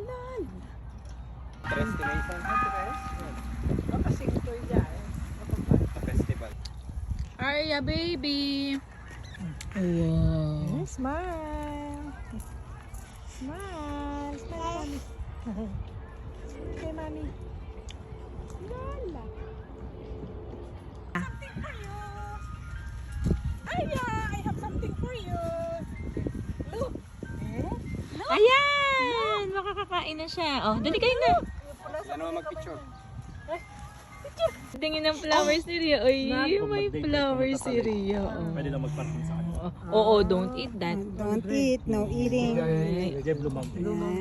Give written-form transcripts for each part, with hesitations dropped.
Lal. Tres Tinaysan. Makasingtoy dyan. Sa festival. Arya, baby. Wow. Smile. Smile. Smile, mommy. Okay, mommy. Lala. Something for you. Aya, I have something for you. Look. Ayan! Makakakain na siya. Oh, dali kayo na. Yan naman mag-picture. Tingin ng flowers ni Ria. Ay, may flowers si Ria. Oh. Pwede lang magparking sa kanya. Oo, don't eat that. Don't eat, no eating. Lagay blumang.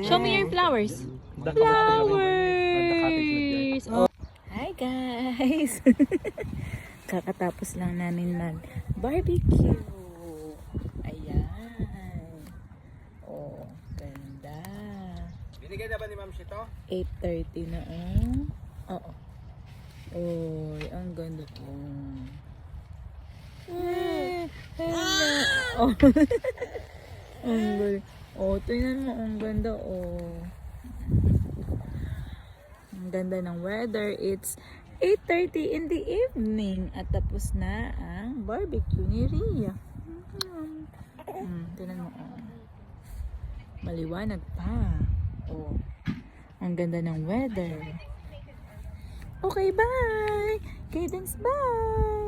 Show me your flowers. Flowers! Oh. Hi guys! Kakatapos lang namin mag-barbecue. Ayan. Oh, ganda. Binigay na ba ni Ma'am Shito? 8:30 na Oo. Oy, ang ganda po. Oh. Ang ganda. Oh, tingnan mo, ang ganda oh. Ang ganda ng weather. It's 8:30 in the evening at tapos na ang barbecue ni Ria. Tingnan mo oh. Maliwanag pa. Oh. Ang ganda ng weather. Okay, bye! Cadence, bye!